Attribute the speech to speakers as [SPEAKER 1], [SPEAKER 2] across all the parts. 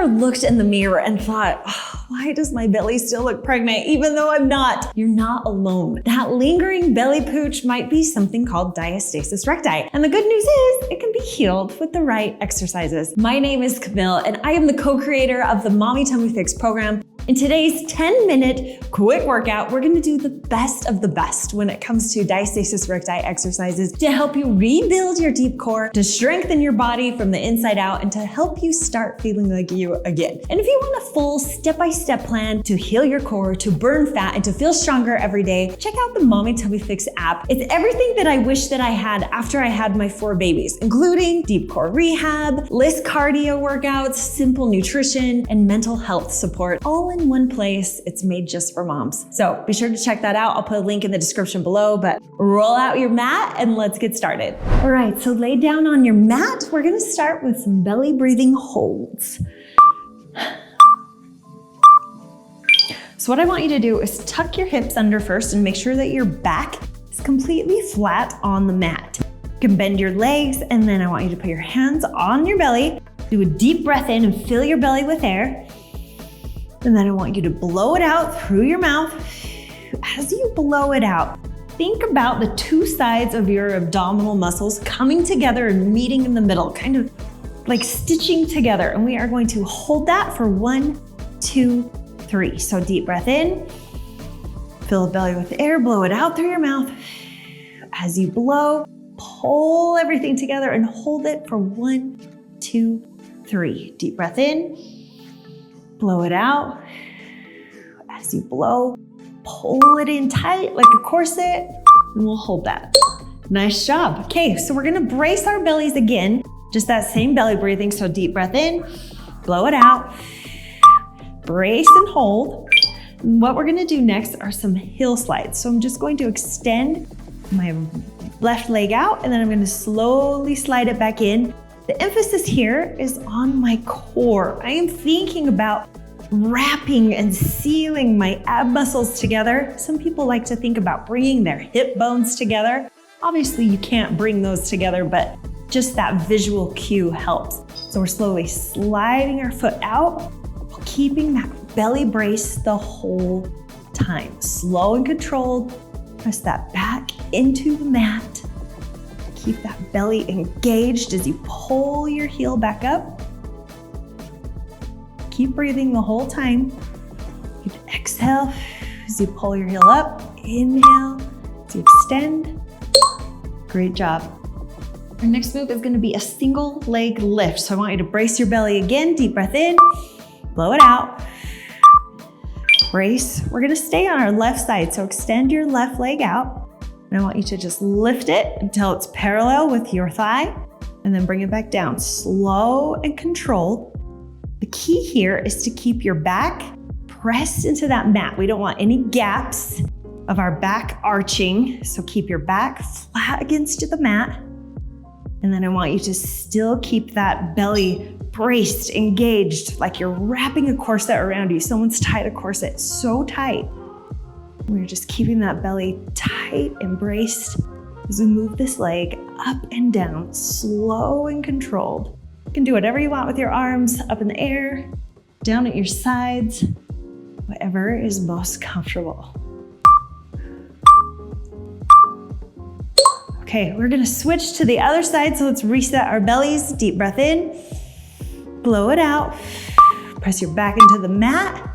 [SPEAKER 1] ever looked in the mirror and thought, oh, why does my belly still look pregnant even though I'm not? You're not alone. That lingering belly pooch might be something called diastasis recti. And the good news is it can be healed with the right exercises. My name is Camille and I am the co-creator of the Mommy Tummy Fix program. In today's 10-minute quick workout, we're gonna do the best of the best when it comes to diastasis recti exercises to help you rebuild your deep core, to strengthen your body from the inside out, and to help you start feeling like you again. And if you want a full step-by-step plan to heal your core, to burn fat, and to feel stronger every day, check out the Mommy Tummy Fix app. It's everything that I wish that I had after I had my 4 babies, including deep core rehab, list cardio workouts, simple nutrition, and mental health support, all in one place. It's made just for moms. So be sure to check that out. I'll put a link in the description below, but roll out your mat and let's get started. All right, so lay down on your mat. We're gonna start with some belly breathing holds. So what I want you to do is tuck your hips under first and make sure that your back is completely flat on the mat. You can bend your legs, and then I want you to put your hands on your belly. Do a deep breath in and fill your belly with air. And then I want you to blow it out through your mouth. As you blow it out, think about the 2 sides of your abdominal muscles coming together and meeting in the middle, kind of like stitching together. And we are going to hold that for 1, 2, 3. So deep breath in, fill the belly with air, blow it out through your mouth. As you blow, pull everything together and hold it for 1, 2, 3. Deep breath in. Blow it out. As you blow, pull it in tight like a corset, and we'll hold that. Nice job. Okay, so we're gonna brace our bellies again, just that same belly breathing. So deep breath in, blow it out, brace and hold. And what we're gonna do next are some heel slides. So I'm just going to extend my left leg out, and then I'm gonna slowly slide it back in. The emphasis here is on my core. I am thinking about wrapping and sealing my ab muscles together. Some people like to think about bringing their hip bones together. Obviously, you can't bring those together, but just that visual cue helps. So we're slowly sliding our foot out, keeping that belly brace the whole time. Slow and controlled. Press that back into the mat. Keep that belly engaged as you pull your heel back up. Keep breathing the whole time. You can exhale as you pull your heel up. Inhale as you extend. Great job. Our next move is going to be a single leg lift. So I want you to brace your belly again. Deep breath in, blow it out. Brace. We're going to stay on our left side. So extend your left leg out. And I want you to just lift it until it's parallel with your thigh, and then bring it back down. Slow and controlled. The key here is to keep your back pressed into that mat. We don't want any gaps of our back arching. So keep your back flat against the mat. And then I want you to still keep that belly braced, engaged, like you're wrapping a corset around you. Someone's tied a corset so tight. We're just keeping that belly tight and braced as we move this leg up and down, slow and controlled. You can do whatever you want with your arms, up in the air, down at your sides, whatever is most comfortable. Okay, we're gonna switch to the other side, so let's reset our bellies. Deep breath in, blow it out, press your back into the mat.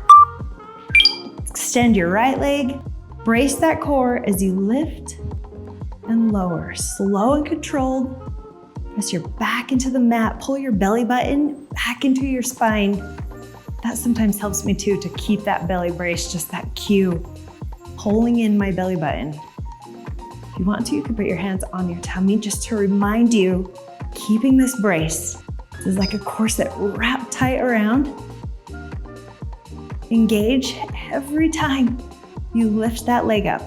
[SPEAKER 1] Extend your right leg, brace that core as you lift and lower. Slow and controlled. Press your back into the mat, pull your belly button back into your spine. That sometimes helps me too, to keep that belly brace, just that cue. Pulling in my belly button. If you want to, you can put your hands on your tummy just to remind you, keeping this brace. This is like a corset wrapped tight around. Engage every time you lift that leg up.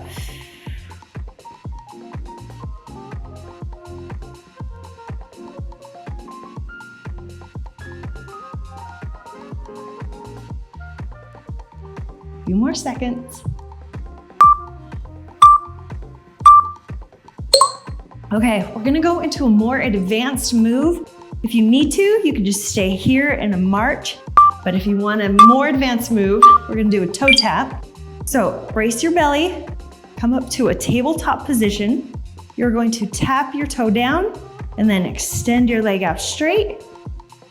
[SPEAKER 1] A few more seconds. Okay, we're gonna go into a more advanced move. If you need to, you can just stay here in a march, But if you want a more advanced move, we're gonna do a toe tap. So brace your belly, come up to a tabletop position. You're going to tap your toe down and then extend your leg out straight.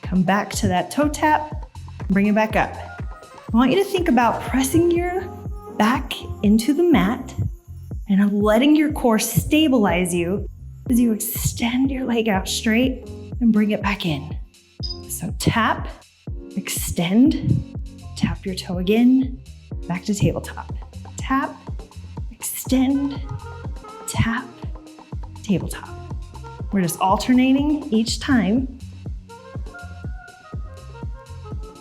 [SPEAKER 1] Come back to that toe tap, bring it back up. I want you to think about pressing your back into the mat and letting your core stabilize you as you extend your leg out straight and bring it back in. So tap, extend, tap your toe again, back to tabletop. Tap, extend, tap, tabletop. We're just alternating each time.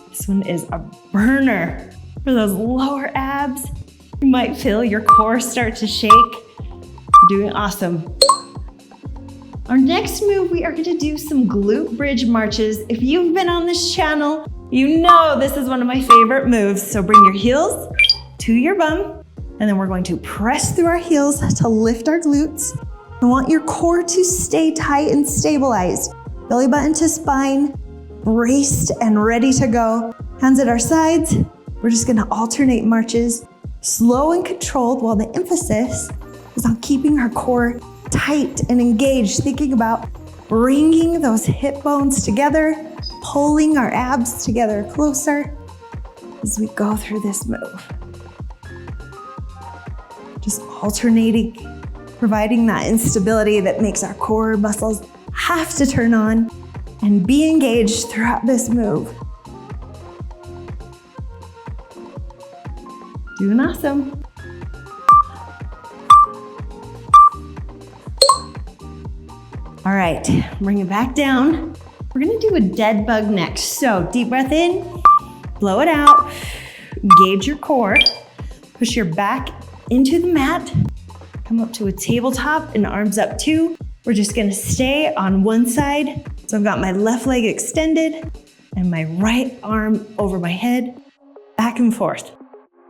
[SPEAKER 1] This one is a burner for those lower abs. You might feel your core start to shake. You're doing awesome. Our next move, we are gonna do some glute bridge marches. If you've been on this channel, you know this is one of my favorite moves. So bring your heels to your bum, and then we're going to press through our heels to lift our glutes. I want your core to stay tight and stabilized. Belly button to spine, braced and ready to go. Hands at our sides. We're just gonna alternate marches, slow and controlled, while the emphasis is on keeping our core tight and engaged, thinking about bringing those hip bones together, pulling our abs together closer as we go through this move. Just alternating, providing that instability that makes our core muscles have to turn on and be engaged throughout this move. Doing awesome. All right, bring it back down. We're gonna do a dead bug next. So deep breath in, blow it out, engage your core, push your back into the mat, come up to a tabletop and arms up too. We're just gonna stay on one side. So I've got my left leg extended and my right arm over my head, back and forth.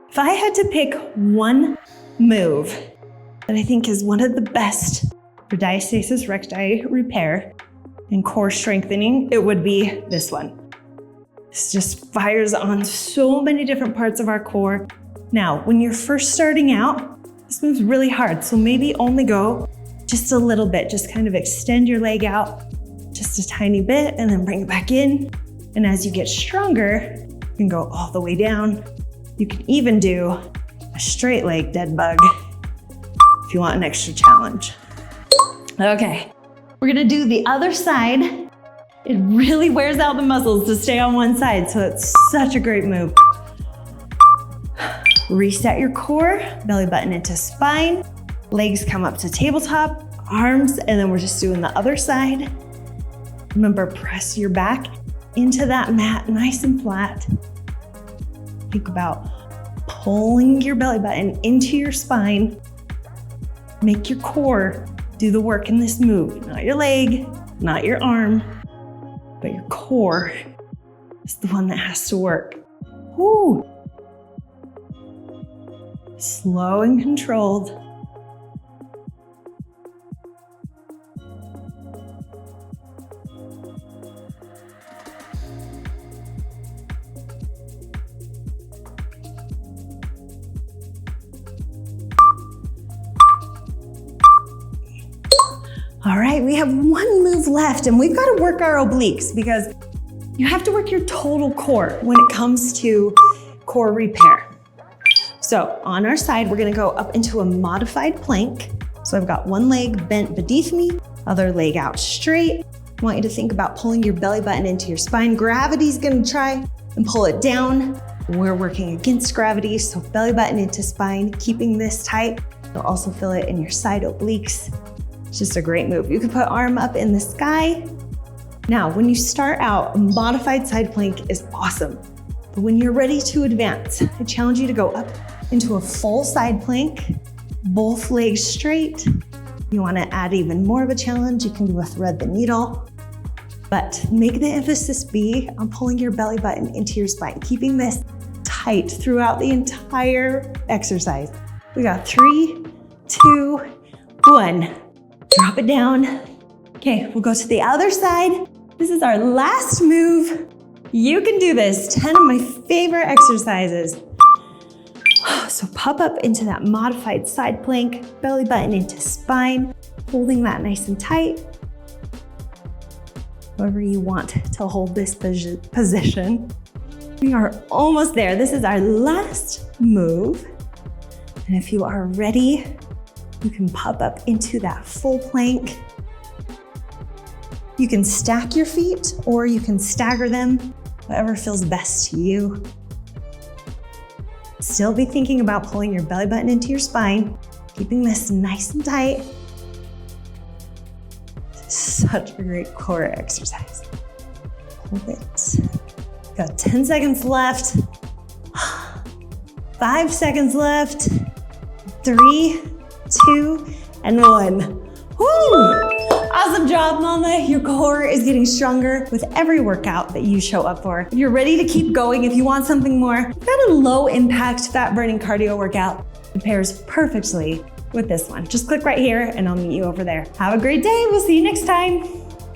[SPEAKER 1] If I had to pick one move that I think is one of the best for diastasis recti repair and core strengthening, it would be this one. This just fires on so many different parts of our core. Now, when you're first starting out, this move's really hard, so maybe only go just a little bit. Just kind of extend your leg out just a tiny bit and then bring it back in. And as you get stronger, you can go all the way down. You can even do a straight leg dead bug if you want an extra challenge. Okay, we're gonna do the other side. It really wears out the muscles to stay on one side, so it's such a great move. Reset your core, belly button into spine, legs come up to tabletop, arms, and then we're just doing the other side. Remember, press your back into that mat nice and flat. Think about pulling your belly button into your spine. Make your core do the work in this move. Not your leg, not your arm, but your core is the one that has to work. Woo! Slow and controlled. All right, we have one move left and we've got to work our obliques because you have to work your total core when it comes to core repair. So on our side, we're gonna go up into a modified plank. So I've got one leg bent beneath me, other leg out straight. I want you to think about pulling your belly button into your spine. Gravity's gonna try and pull it down. We're working against gravity, so belly button into spine, keeping this tight. You'll also feel it in your side obliques. It's just a great move. You can put arm up in the sky. Now, when you start out, a modified side plank is awesome. But when you're ready to advance, I challenge you to go up into a full side plank, both legs straight. You wanna add even more of a challenge, you can do a thread the needle. But make the emphasis be on pulling your belly button into your spine, keeping this tight throughout the entire exercise. We got 3, 2, 1. Drop it down. Okay, we'll go to the other side. This is our last move. You can do this. 10 of my favorite exercises. So pop up into that modified side plank, belly button into spine, holding that nice and tight. However you want to hold this position. We are almost there. This is our last move. And if you are ready, you can pop up into that full plank. You can stack your feet or you can stagger them, whatever feels best to you. Still be thinking about pulling your belly button into your spine, keeping this nice and tight. Such a great core exercise. Hold it. Got 10 seconds left. 5 seconds left. 3, 2, and 1. Woo! Awesome job, mama. Your core is getting stronger with every workout that you show up for. If you're ready to keep going, if you want something more, I've got a low impact fat burning cardio workout that pairs perfectly with this one. Just click right here and I'll meet you over there. Have a great day. We'll see you next time.